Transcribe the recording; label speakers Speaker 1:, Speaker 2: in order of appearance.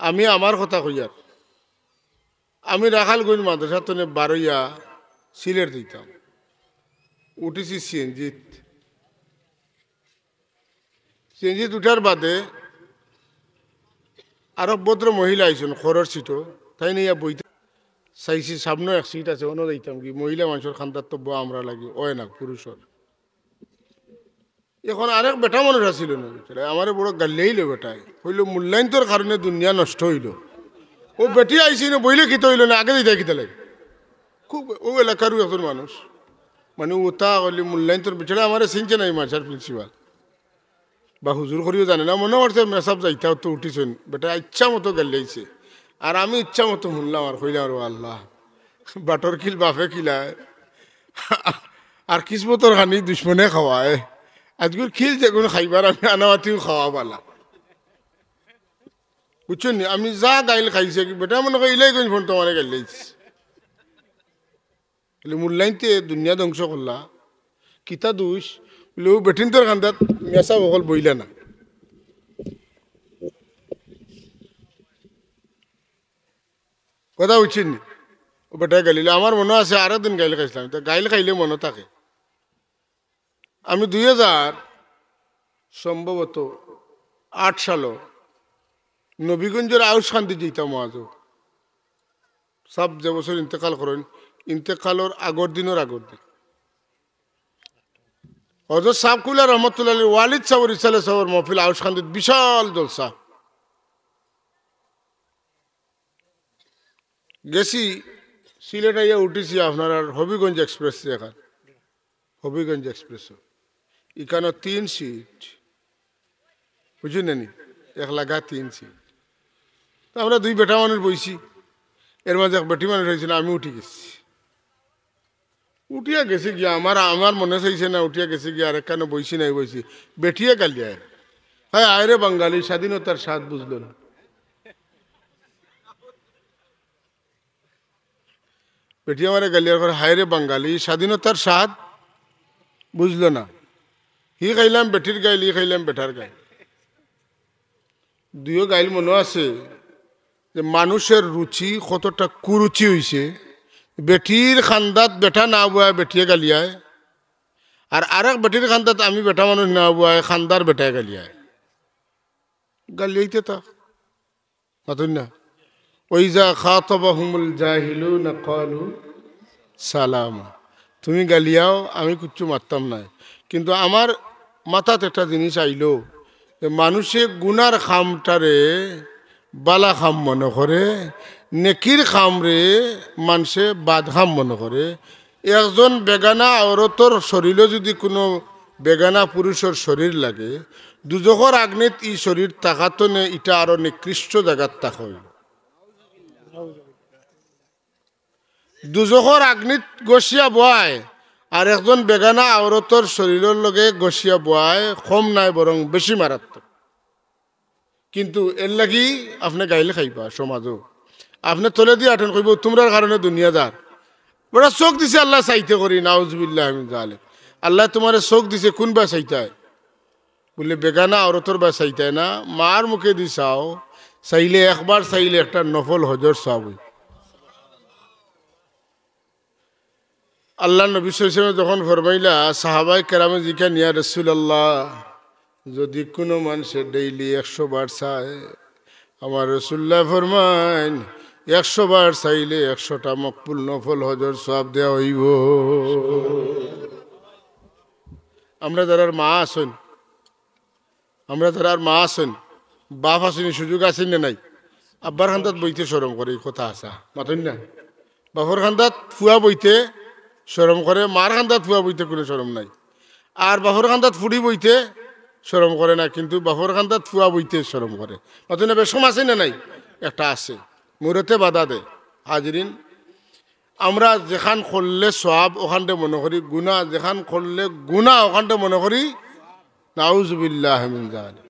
Speaker 1: আমি আমার কথা কইয়ার আমি রাখালগঞ্জ মাদ্রাসা তনে বারইয়া সিলেট দিতাম উঠেছি সিএনজিত উঠার বাদে আরো ভদ্র মহিলা আইসন খরর সিটও তাই নিয়ে বইতে চাইছি সামনে এক সিট আছে অন্য দিতাম কি মহিলা মানুষের খান্দার তো আমরা লাগি ওয় না পুরুষের এখন আরেক বেটা মানুষ আসিল না আমার বড় গাল্লেইল বেটায় হইল মূল্যায়নতর কারণে দুনিয়া নষ্ট হইল ও বেটি আইসি না বইলে কিতে হইল না আগে দিতে কিতে লাগে খুব ও এলাকারও একজন মানুষ মানে ওটা হইলে মূল্যায়নতর বেচারা আমার চিনছে নাই মাঝার প্রিন্সিপাল বা হুজুর করিও জানে না মনে করছে মেসাব যাইতা তো উঠিছেন বেটা ইচ্ছা মতো গাল্লাইছে আর আমি ইচ্ছা মতো শুনলাম আর হইলাম আর আল্লাহ বাটর কিল বাফে কিলায় আর কিসমতর খানি দুশ্মনে খাওয়ায় আজকের খিল যেগুলো খাইবার আমি আনাওয়াতিও খাওয়া পালা বুঝছেন নি আমি যা গাইল খাইছে কি বেটা মনে করি ইলাই কোন ফোন তোমার গাইলাইছি মূল্যায়নতে দুনিয়া ধ্বংস করলা কিতা দুষ বলে ও বেটিন তোর খান্দাত মেসা বকল বইলা না কথা বুঝছেন নি ও বেটায় গাইলে আমার মনে আছে আরো দিন গাইলে খাইছিলাম তো গাইলে খাইলে মনে থাকে আমি 2000 সম্ভবত 8 সালও নবীগঞ্জের আউস খান্দি যেতাম আজও সব যে বছর ইন্তেকাল করেন ইন্তেকালর আগর দিন হজরত সাবকুল্লা রহমতুল্লাহ ওয়ালিদ সাবর ইসালে সাবর মহফিল আউস খান্দিত বিশাল জলসা গেছি সিলেট আইয়া উঠেছি আপনার আর হবিগঞ্জ এক্সপ্রেস এখন হবিগঞ্জ এক্সপ্রেস এখানে 3 সিট বুঝলেন নি এক লাগা 3 সিট তো আমরা 2 বেটা মানুষ বইছি এর মাঝে এক বেটি মানুষ হয়েছিল আমি উঠে গেছি উঠিয়া গেছি গিয়া আমার মনে চাইছে না উঠিয়া গেছি গিয়া আর একখানে বইছি নাই বইছি বেটিয়ে গালিয়ায় হ্যাঁ আয়রে বাঙালি স্বাধীনতার স্বাদ বুঝলো না বেটিয়া মারে গালিয়ার পর হায়রে বাঙালি স্বাধীনতার স্বাদ বুঝলো না হি খাইলাম বেটির গাইল ই খাইলাম বেটার গাইল দুইও গাইল মনে আছে যে মানুষের রুচি কতটা কুরুচি হইছে বেটির খান্দাত বেটা না বুয়ায় বেটিয়ে গালিয়ায় আর আরেক বেটির খান্দাত আমি বেটা মানুষ না বুয়ায় খান্দার বেটায় গালিয়ায় গালিয়াইতে তা মাতুন না ওইজা খাতাবাহুমুল জাহিলুনা ক্বালু সালামা তুমি গালিয়াও আমি কিচ্ছু মারতাম না কিন্তু আমার মাথাত একটা জিনিস আইলো যে মানুষে গুনার খামটারে বালা খাম মনে করে নেকির খামরে মানুষে বাদ খাম মনে করে একজন বেগানা আওরতর শরীরে যদি কোনো বেগানা পুরুষের শরীর লাগে দুজখর আগ্নেত ই শরীর তাকাতো নে এটা আরো নিকৃষ্ট জায়গার তাক হইল দুজখর আগ্নিত গসিয়া বয় আর একজন বেগানা আওরতর শরীরের লগে গসিয়া বয় কম নাই বরং বেশি মারাত্মক কিন্তু এর লাগি আপনি গাইলে খাইবা সমাজও আপনি তলে দিয়ে আটেন কইব তোমরার কারণে দুনিয়াদার বড় চোখ দিছে আল্লাহ চাইতে করি নাউজুবিল্লাহ মিন যালিক আল্লাহ তোমারে চোখ দিছে কোন বা চাইতায় বলে বেগানা আওরতর বা চাইতায় না মার মুখে দি চাও চাইলে একবার চাইলে একটা নফল হজর সওয়াব আল্লাহ নবী সাল্লাল্লাহু আলাইহি ওয়াসাল্লাম যখন ফরমাইলা সাহাবায়ে কেরামে জিজ্ঞাসা ইয়া রাসূলুল্লাহ যদি কোনো মানুষের ডেইলি 100 বার চায় আমার রাসূলুল্লাহ ফরমাইন 100 বার চাইলে 100টা মকবুল নফল হজর সওয়াব দেওয়া হইব আমরা যারা মা আছেন বাপ আসেনি সুযোগ আছেন না নাই আব্বার খান্দাত বইতে শরম করে কথা আসা মাথুন না বাপর খান্দাত ফুয়া বইতে শরম করে মার খান্দাত ফুয়া বইতে কোনো শরম নাই আর বাপর খান্দাত ফুড়ি বইতে শরম করে না কিন্তু বাপর খান্দাত ফুয়া বইতে শরম করে মাথুন না বেশম আছে না নাই একটা আছে মুরতে বাধা দে হাজরিন আমরা যেখান করলে সওয়াব ওখানটা মনে করি গুনাহ যেখান করলে গুনাহ ওখানটা মনে করি নাউজুবিল্লাহ মিন যালিক